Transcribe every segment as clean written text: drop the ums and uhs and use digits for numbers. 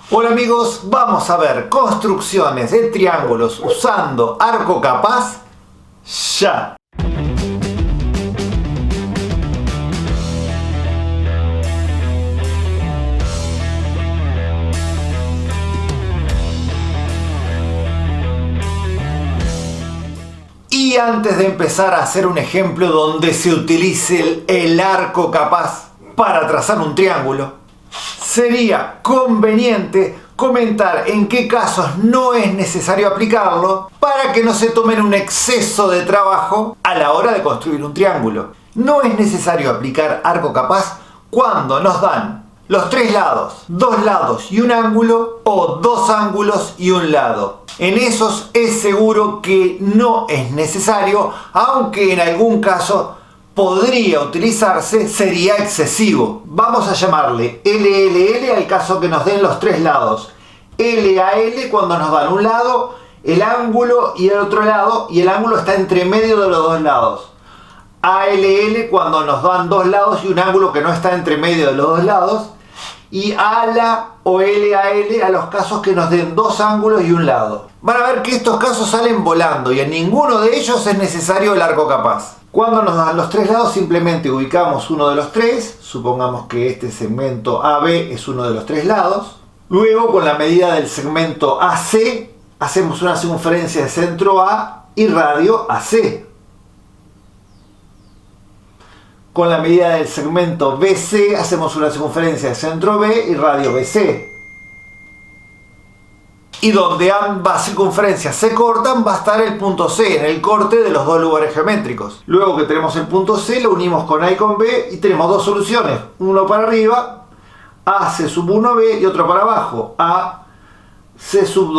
Hola amigos, vamos a ver construcciones de triángulos usando arco capaz ya. Y antes de empezar a hacer un ejemplo donde se utilice el arco capaz para trazar un triángulo, sería conveniente comentar en qué casos no es necesario aplicarlo para que no se tomen un exceso de trabajo a la hora de construir un triángulo. No es necesario aplicar arco capaz cuando nos dan los tres lados, dos lados y un ángulo, o dos ángulos y un lado. En esos es seguro que no es necesario, aunque en algún caso podría utilizarse, sería excesivo. Vamos a llamarle LLL al caso que nos den los tres lados. LAL cuando nos dan un lado, el ángulo y el otro lado, y el ángulo está entre medio de los dos lados. ALL cuando nos dan dos lados y un ángulo que no está entre medio de los dos lados. Y ALA o LAL a los casos que nos den dos ángulos y un lado. Van a ver que estos casos salen volando y en ninguno de ellos es necesario el arco capaz. Cuando nos dan los tres lados simplemente ubicamos uno de los tres, supongamos que este segmento AB es uno de los tres lados. Luego con la medida del segmento AC hacemos una circunferencia de centro A y radio AC. Con la medida del segmento BC hacemos una circunferencia de centro B y radio BC. Y donde ambas circunferencias se cortan va a estar el punto C, en el corte de los dos lugares geométricos. Luego que tenemos el punto C, lo unimos con A y con B y tenemos dos soluciones. Uno para arriba, AC sub 1B, y otro para abajo, AC sub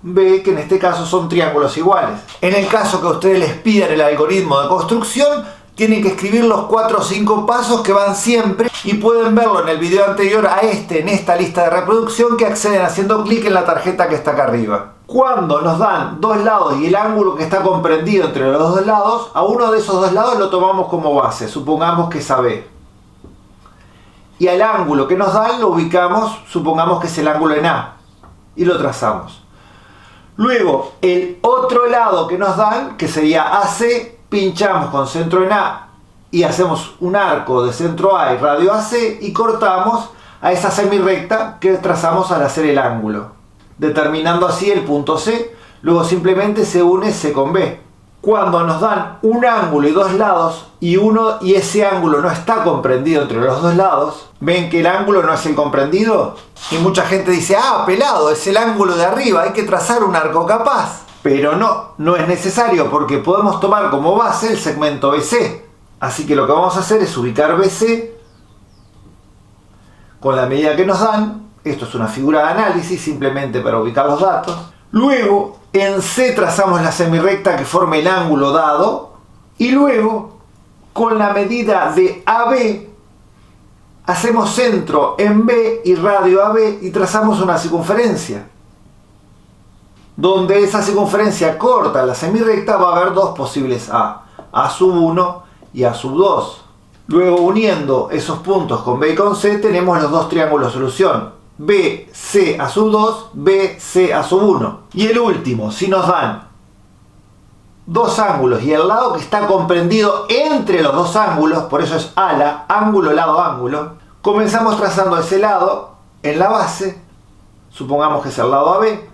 2B, que en este caso son triángulos iguales. En el caso que a ustedes les pidan el algoritmo de construcción, tienen que escribir los 4 o 5 pasos que van siempre y pueden verlo en el video anterior a este, en esta lista de reproducción, que acceden haciendo clic en la tarjeta que está acá arriba. Cuando nos dan dos lados y el ángulo que está comprendido entre los dos lados, a uno de esos dos lados lo tomamos como base, supongamos que es AB. Y al ángulo que nos dan lo ubicamos, supongamos que es el ángulo en A, y lo trazamos. Luego el otro lado que nos dan, que sería AC, pinchamos con centro en A y hacemos un arco de centro A y radio AC y cortamos a esa semirrecta que trazamos al hacer el ángulo, determinando así el punto C. Luego simplemente se une C con B. Cuando nos dan un ángulo y dos lados y ese ángulo no está comprendido entre los dos lados, ven que el ángulo no es el comprendido y mucha gente dice: ah, pelado, es el ángulo de arriba, hay que trazar un arco capaz. Pero no es necesario, porque podemos tomar como base el segmento BC. Así que lo que vamos a hacer es ubicar BC con la medida que nos dan. Esto es una figura de análisis simplemente para ubicar los datos. Luego en C trazamos la semirrecta que forma el ángulo dado. Y luego con la medida de AB hacemos centro en B y radio AB y trazamos una circunferencia. Donde esa circunferencia corta la semirrecta va a haber dos posibles A sub 1 y A sub 2. Luego uniendo esos puntos con B y con C tenemos los dos triángulos de solución. BC A sub 2, BC A sub 1. Y el último, si nos dan dos ángulos y el lado que está comprendido entre los dos ángulos, por eso es ALA, ángulo, lado, ángulo, comenzamos trazando ese lado en la base, supongamos que es el lado AB,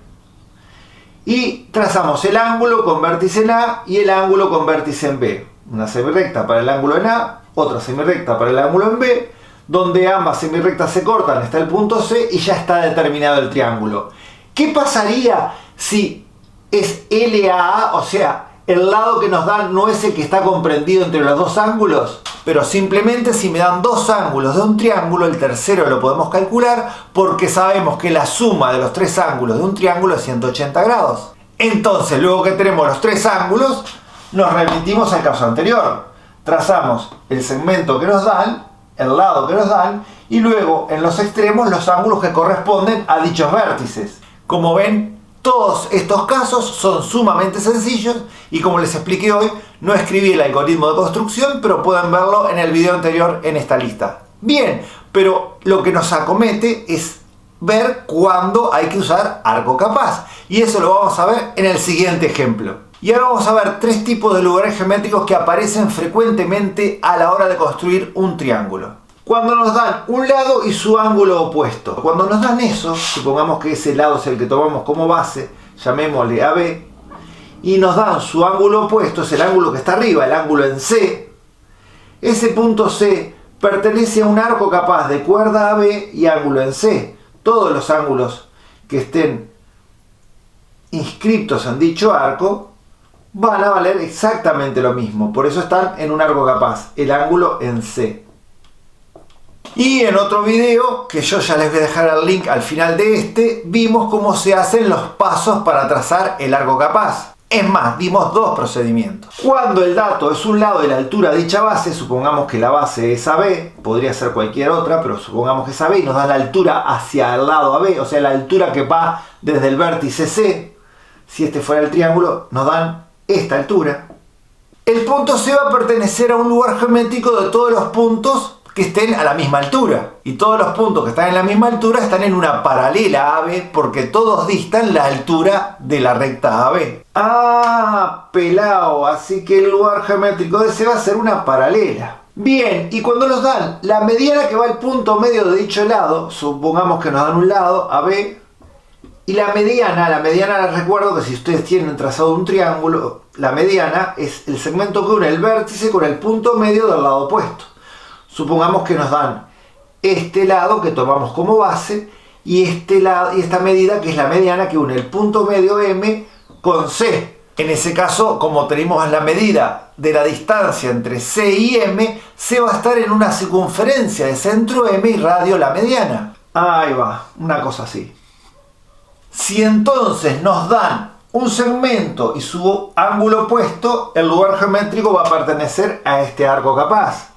y trazamos el ángulo con vértice en A y el ángulo con vértice en B. Una semirrecta para el ángulo en A, otra semirrecta para el ángulo en B, donde ambas semirrectas se cortan, está el punto C y ya está determinado el triángulo. ¿Qué pasaría si es LAA, o sea, el lado que nos dan no es el que está comprendido entre los dos ángulos? Pero simplemente si me dan dos ángulos de un triángulo, el tercero lo podemos calcular porque sabemos que la suma de los tres ángulos de un triángulo es 180 grados. Entonces, luego que tenemos los tres ángulos, nos remitimos al caso anterior. Trazamos el segmento que nos dan, el lado que nos dan, y luego en los extremos los ángulos que corresponden a dichos vértices. Como ven, todos estos casos son sumamente sencillos y como les expliqué hoy, no escribí el algoritmo de construcción, pero pueden verlo en el video anterior en esta lista. Bien, pero lo que nos acomete es ver cuándo hay que usar arco capaz. Y eso lo vamos a ver en el siguiente ejemplo. Y ahora vamos a ver tres tipos de lugares geométricos que aparecen frecuentemente a la hora de construir un triángulo. Cuando nos dan un lado y su ángulo opuesto. Cuando nos dan eso, supongamos que ese lado es el que tomamos como base, llamémosle AB, y nos dan su ángulo opuesto, es el ángulo que está arriba, el ángulo en C. Ese punto C pertenece a un arco capaz de cuerda AB y ángulo en C. Todos los ángulos que estén inscritos en dicho arco van a valer exactamente lo mismo. Por eso están en un arco capaz, el ángulo en C. Y en otro video, que yo ya les voy a dejar el link al final de este, vimos cómo se hacen los pasos para trazar el arco capaz. Es más, dimos dos procedimientos. Cuando el dato es un lado de la altura de dicha base, supongamos que la base es AB, podría ser cualquier otra, pero supongamos que es AB y nos da la altura hacia el lado AB, o sea, la altura que va desde el vértice C. Si este fuera el triángulo, nos dan esta altura. El punto C va a pertenecer a un lugar geométrico de todos los puntos que estén a la misma altura. Y todos los puntos que están en la misma altura están en una paralela AB porque todos distan la altura de la recta AB. Ah, pelao, así que el lugar geométrico de C va a ser una paralela. Bien, y cuando nos dan la mediana que va al punto medio de dicho lado, supongamos que nos dan un lado, AB, y la mediana les recuerdo que si ustedes tienen trazado un triángulo, la mediana es el segmento que une el vértice con el punto medio del lado opuesto. Supongamos que nos dan este lado que tomamos como base y este lado y esta medida que es la mediana que une el punto medio M con C. En ese caso, como tenemos la medida de la distancia entre C y M, C va a estar en una circunferencia de centro M y radio la mediana. Ahí va, una cosa así. Si entonces nos dan un segmento y su ángulo opuesto, el lugar geométrico va a pertenecer a este arco capaz.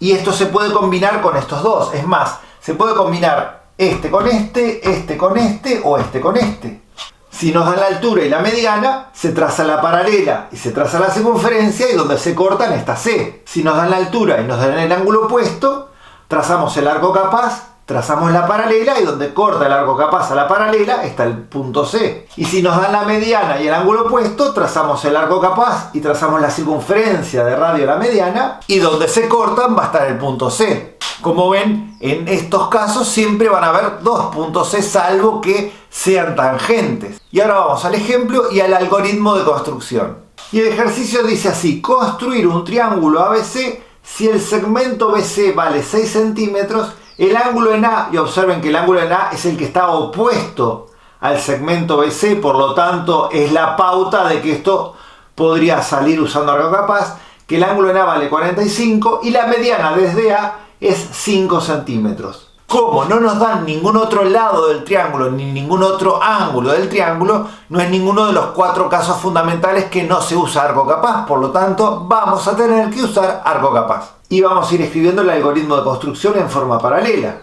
Y esto se puede combinar con estos dos. Es más, se puede combinar este con este con este o este con este. Si nos dan la altura y la mediana, se traza la paralela y se traza la circunferencia y donde se cortan está C. Si nos dan la altura y nos dan el ángulo opuesto, trazamos el arco capaz, trazamos la paralela y donde corta el arco capaz a la paralela está el punto C. Y si nos dan la mediana y el ángulo opuesto, trazamos el arco capaz y trazamos la circunferencia de radio a la mediana y donde se cortan va a estar el punto C. Como ven, en estos casos siempre van a haber dos puntos C salvo que sean tangentes. Y ahora vamos al ejemplo y al algoritmo de construcción. Y el ejercicio dice así: construir un triángulo ABC si el segmento BC vale 6 centímetros. El ángulo en A, y observen que el ángulo en A es el que está opuesto al segmento BC, por lo tanto es la pauta de que esto podría salir usando arco capaz, que el ángulo en A vale 45 y la mediana desde A es 5 centímetros. Como no nos dan ningún otro lado del triángulo ni ningún otro ángulo del triángulo, no es ninguno de los cuatro casos fundamentales que no se usa arco capaz, por lo tanto vamos a tener que usar arco capaz. Y vamos a ir escribiendo el algoritmo de construcción en forma paralela.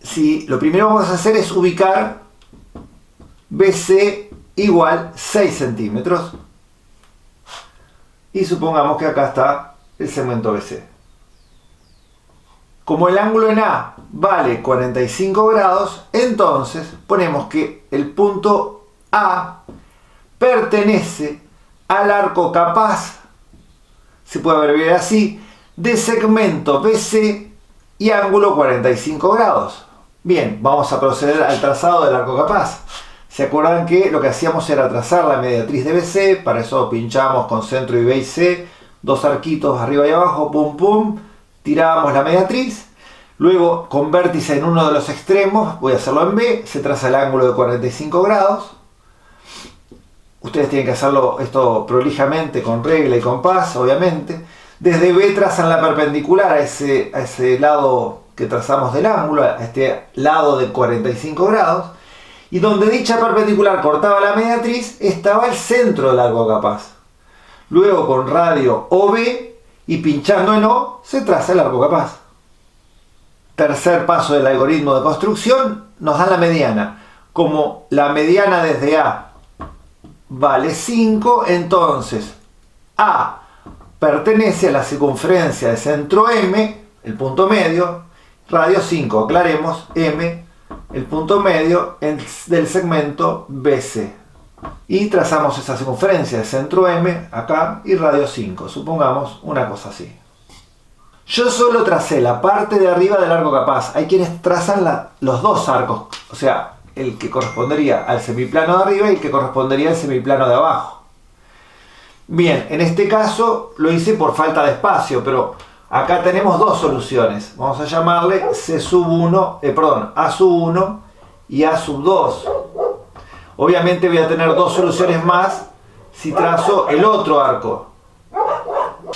Si lo primero que vamos a hacer es ubicar BC igual 6 centímetros. Y supongamos que acá está el segmento BC. Como el ángulo en A vale 45 grados, entonces ponemos que el punto A pertenece al arco capaz, se puede abreviar así, de segmento BC y ángulo 45 grados. Bien, vamos a proceder al trazado del arco capaz. ¿Se acuerdan que lo que hacíamos era trazar la mediatriz de BC? Para eso pinchamos con centro y B y C, dos arquitos arriba y abajo, pum pum, tirábamos la mediatriz. Luego con vértice en uno de los extremos, voy a hacerlo en B, se traza el ángulo de 45 grados. Ustedes tienen que hacerlo esto prolijamente, con regla y compás, obviamente. Desde B trazan la perpendicular a ese lado que trazamos del ángulo, a este lado de 45 grados. Y donde dicha perpendicular cortaba la mediatriz, estaba el centro del arco capaz. Luego con radio OB y pinchando en O, se traza el arco capaz. Tercer paso del algoritmo de construcción, nos da la mediana. Como la mediana desde A vale 5, entonces A pertenece a la circunferencia de centro M, el punto medio, radio 5. Aclaremos, M, el punto medio del segmento BC. Y trazamos esa circunferencia de centro M acá y radio 5. Supongamos una cosa así. Yo solo tracé la parte de arriba del arco capaz. Hay quienes trazan los dos arcos, o sea, el que correspondería al semiplano de arriba y el que correspondería al semiplano de abajo. Bien, en este caso lo hice por falta de espacio, pero acá tenemos dos soluciones. Vamos a llamarle A sub 1 y A sub 2. Obviamente voy a tener dos soluciones más si trazo el otro arco.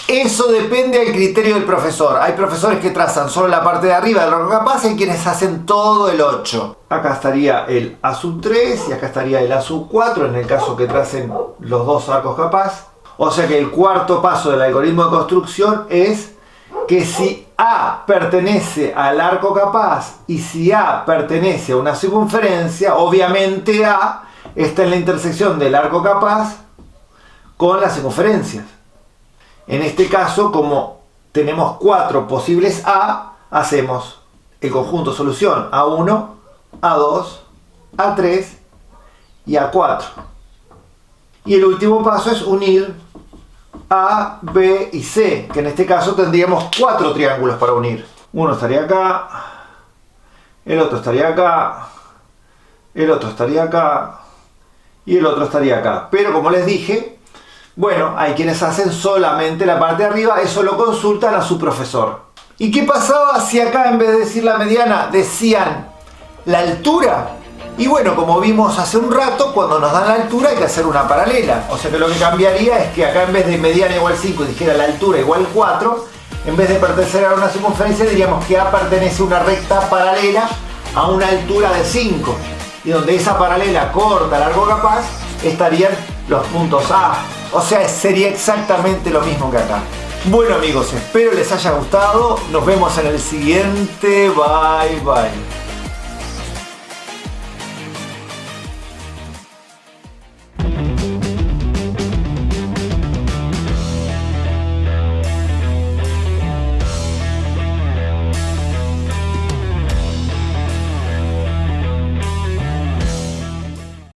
Eso depende del criterio del profesor. Hay profesores que trazan solo la parte de arriba del arco capaz y hay quienes hacen todo el 8. Acá estaría el A sub 3 y acá estaría el A sub 4 en el caso que tracen los dos arcos capaz. O sea que el cuarto paso del algoritmo de construcción es que si A pertenece al arco capaz y si A pertenece a una circunferencia, obviamente A está en la intersección del arco capaz con las circunferencias. En este caso, como tenemos 4 posibles A, hacemos el conjunto solución A1, A2, A3 y A4. Y el último paso es unir A, B y C, que en este caso tendríamos 4 triángulos para unir. Uno estaría acá, el otro estaría acá, el otro estaría acá y el otro estaría acá. Pero como les dije, bueno, hay quienes hacen solamente la parte de arriba, eso lo consultan a su profesor. ¿Y qué pasaba si acá en vez de decir la mediana decían la altura? Y bueno, como vimos hace un rato, cuando nos dan la altura hay que hacer una paralela. O sea que lo que cambiaría es que acá en vez de mediana igual 5 dijera la altura igual 4, en vez de pertenecer a una circunferencia diríamos que A pertenece a una recta paralela a una altura de 5. Y donde esa paralela corta el arco capaz estarían los puntos A. O sea, sería exactamente lo mismo que acá. Bueno amigos, espero les haya gustado. Nos vemos en el siguiente. Bye bye.